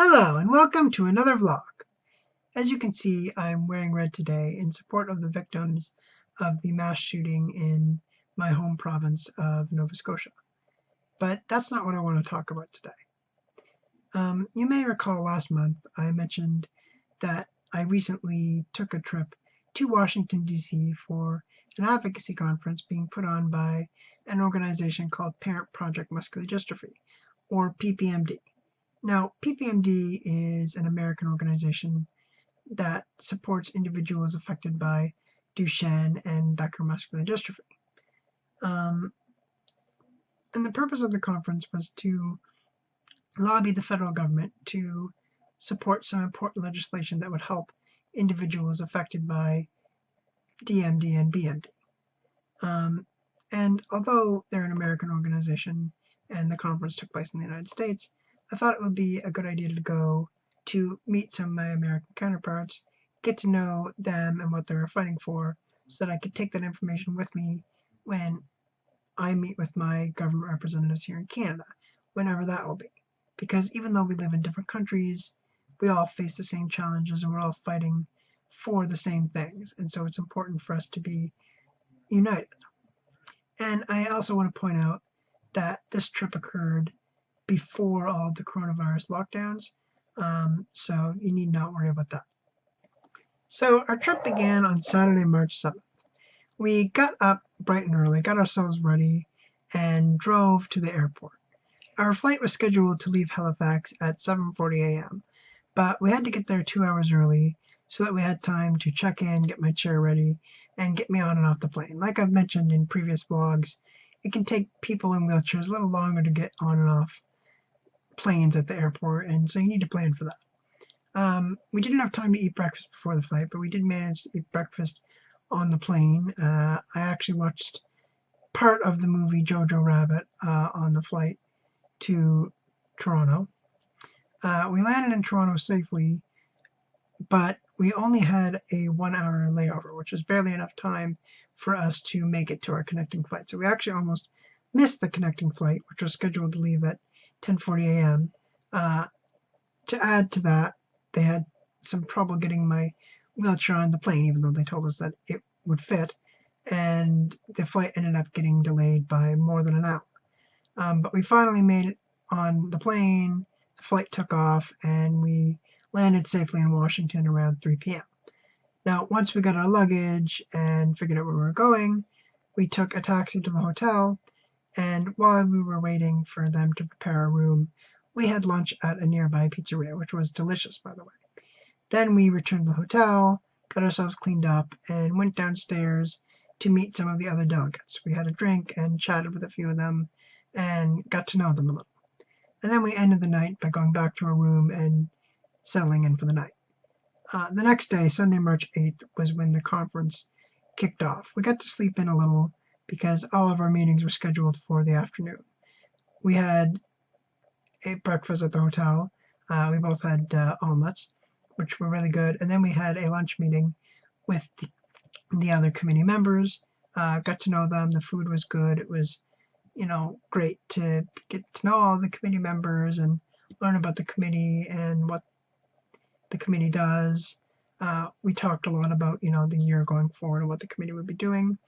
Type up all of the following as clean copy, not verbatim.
Hello and welcome to another vlog. As you can see, I'm wearing red today in support of the victims of the mass shooting in my home province of Nova Scotia. But that's not what I want to talk about today. You may recall last month I mentioned that I recently took a trip to Washington, D.C. for an advocacy conference being put on by an organization called Parent Project Muscular Dystrophy, or PPMD. Now, PPMD is an American organization that supports individuals affected by Duchenne and Becker muscular dystrophy. And the purpose of the conference was to lobby the federal government to support some important legislation that would help individuals affected by DMD and BMD. And although they're an American organization and the conference took place in the United States, I thought it would be a good idea to go to meet some of my American counterparts, get to know them and what they were fighting for, so that I could take that information with me when I meet with my government representatives here in Canada, whenever that will be. Because even though we live in different countries, we all face the same challenges and we're all fighting for the same things. And so it's important for us to be united. And I also want to point out that this trip occurred before all of the coronavirus lockdowns, so you need not worry about that. So our trip began on Saturday, March 7th. We got up bright and early, got ourselves ready, and drove to the airport. Our flight was scheduled to leave Halifax at 7:40 a.m., but we had to get there 2 hours early so that we had time to check in, get my chair ready, and get me on and off the plane. Like I've mentioned in previous vlogs, it can take people in wheelchairs a little longer to get on and off planes at the airport, and so you need to plan for that. We didn't have time to eat breakfast before the flight, but we did manage to eat breakfast on the plane. I actually watched part of the movie Jojo Rabbit on the flight to Toronto. We landed in Toronto safely, but we only had a 1-hour layover, which was barely enough time for us to make it to our connecting flight. So we actually almost missed the connecting flight, which was scheduled to leave at 10:40 a.m. To add to that, they had some trouble getting my wheelchair on the plane, even though they told us that it would fit, and the flight ended up getting delayed by more than an hour. But we finally made it on the plane, the flight took off, and we landed safely in Washington around 3 p.m. Now, once we got our luggage and figured out where we were going, we took a taxi to the hotel, and while we were waiting for them to prepare a room, we had lunch at a nearby pizzeria, which was delicious, by the way. Then we returned to the hotel, got ourselves cleaned up, and went downstairs to meet some of the other delegates. We had a drink and chatted with a few of them and got to know them a little. And then we ended the night by going back to our room and settling in for the night. The next day, Sunday, March 8th, was when the conference kicked off. We got to sleep in a little because all of our meetings were scheduled for the afternoon. We had a breakfast at the hotel. We both had omelets, which were really good. And then we had a lunch meeting with the other committee members. Got to know them. The food was good. It was, great to get to know all the committee members and learn about the committee and what the committee does. We talked a lot about, the year going forward and what the committee would be doing.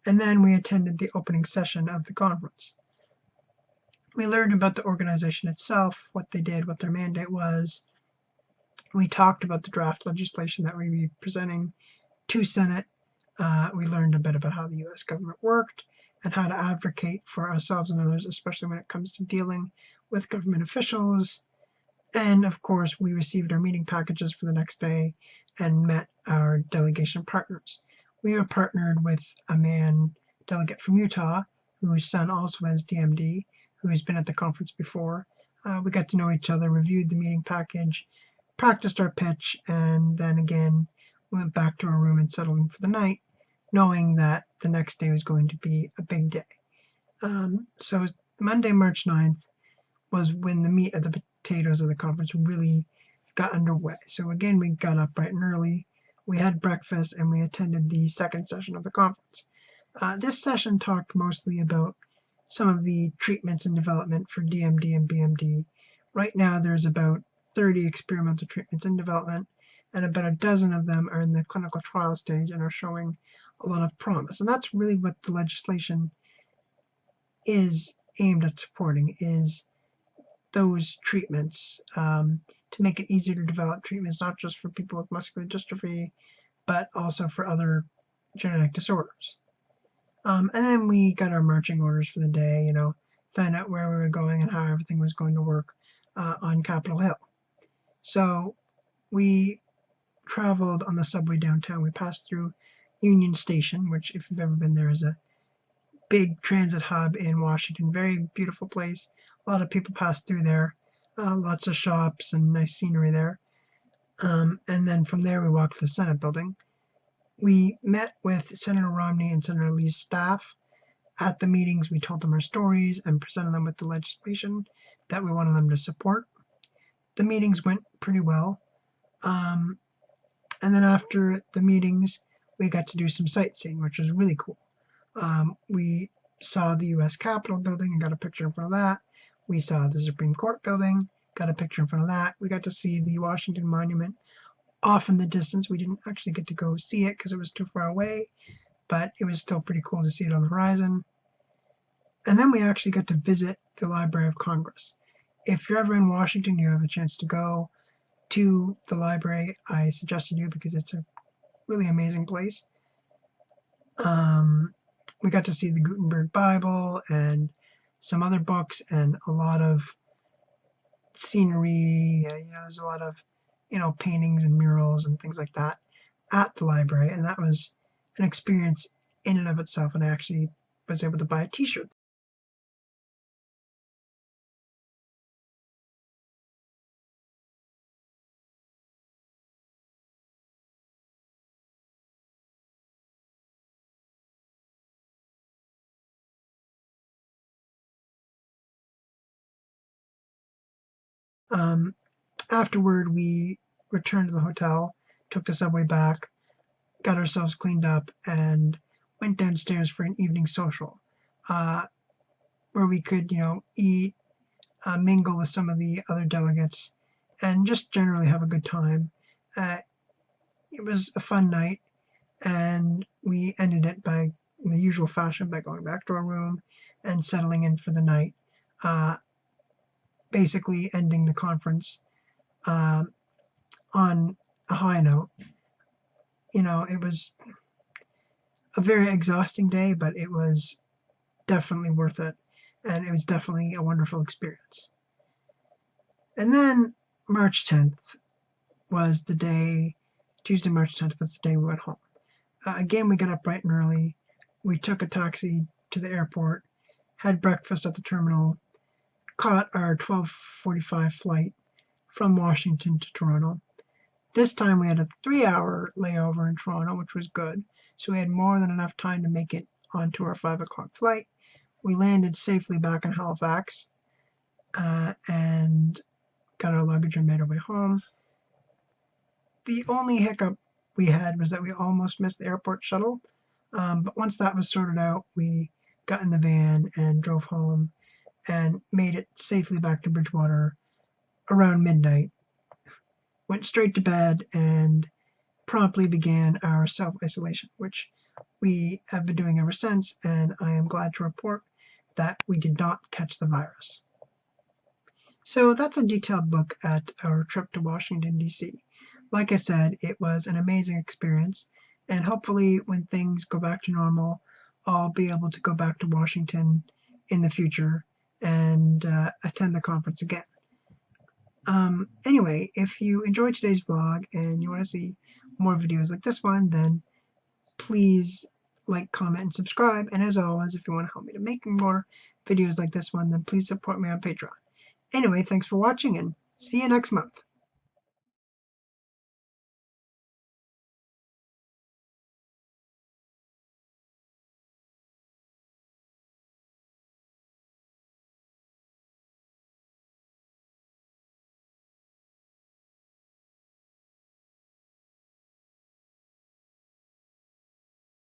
And then we attended the opening session of the conference. We learned about the organization itself, what they did, what their mandate was. We talked about the draft legislation that we would be presenting to Senate. We learned a bit about how the U.S. government worked and how to advocate for ourselves and others, especially when it comes to dealing with government officials. And of course, we received our meeting packages for the next day and met our delegation partners. We were partnered with a delegate from Utah, whose son also has DMD, who has been at the conference before. We got to know each other, reviewed the meeting package, practiced our pitch, and then again went back to our room and settled in for the night, knowing that the next day was going to be a big day. So Monday, March 9th was when the meat of the potatoes of the conference really got underway. So again, we got up bright and early, we had breakfast, and we attended the second session of the conference. This session talked mostly about some of the treatments and development for DMD and BMD. Right now, there's about 30 experimental treatments in development, and about a dozen of them are in the clinical trial stage and are showing a lot of promise. And that's really what the legislation is aimed at supporting, is those treatments, to make it easier to develop treatments, not just for people with muscular dystrophy, but also for other genetic disorders. And then we got our marching orders for the day, found out where we were going and how everything was going to work on Capitol Hill. So we traveled on the subway downtown. We passed through Union Station, which, if you've ever been there, is a big transit hub in Washington. Very beautiful place. A lot of people pass through there. Lots of shops and nice scenery there. And then from there we walked to the Senate building. We met with Senator Romney and Senator Lee's staff. At the meetings, we told them our stories and presented them with the legislation that we wanted them to support. The meetings went pretty well. And then after the meetings, we got to do some sightseeing, which was really cool. We saw the U.S. Capitol building and got a picture in front of that. We saw the Supreme Court building, got a picture in front of that. We got to see the Washington Monument off in the distance. We didn't actually get to go see it because it was too far away, but it was still pretty cool to see it on the horizon. And then we actually got to visit the Library of Congress. If you're ever in Washington, you have a chance to go to the library. I suggested you because it's a really amazing place. We got to see the Gutenberg Bible and some other books and a lot of scenery. There's a lot of, paintings and murals and things like that at the library. And that was an experience in and of itself. And I actually was able to buy a t-shirt. Afterward, we returned to the hotel, took the subway back, got ourselves cleaned up, and went downstairs for an evening social, where we could, eat, mingle with some of the other delegates, and just generally have a good time. It was a fun night, and we ended it in the usual fashion, by going back to our room and settling in for the night, basically ending the conference on a high note. It was a very exhausting day, but it was definitely worth it, and it was definitely a wonderful experience. And then March 10th was the day, Tuesday, March 10th was the day we went home. Again, we got up bright and early. We took a taxi to the airport, had breakfast at the terminal, caught our 12:45 flight from Washington to Toronto. This time we had a 3-hour layover in Toronto, which was good, so we had more than enough time to make it onto our 5 o'clock flight. We landed safely back in Halifax and got our luggage and made our way home. The only hiccup we had was that we almost missed the airport shuttle, but once that was sorted out, we got in the van and drove home and made it safely back to Bridgewater around midnight. Went straight to bed and promptly began our self-isolation, which we have been doing ever since, and I am glad to report that we did not catch the virus. So that's a detailed look at our trip to Washington, D.C. Like I said, it was an amazing experience, and hopefully when things go back to normal, I'll be able to go back to Washington in the future and attend the conference again. Anyway, if you enjoyed today's vlog and you want to see more videos like this one, then please like, comment, and subscribe. And as always, if you want to help me to make more videos like this one, then please support me on Patreon. Anyway, thanks for watching and see you next month.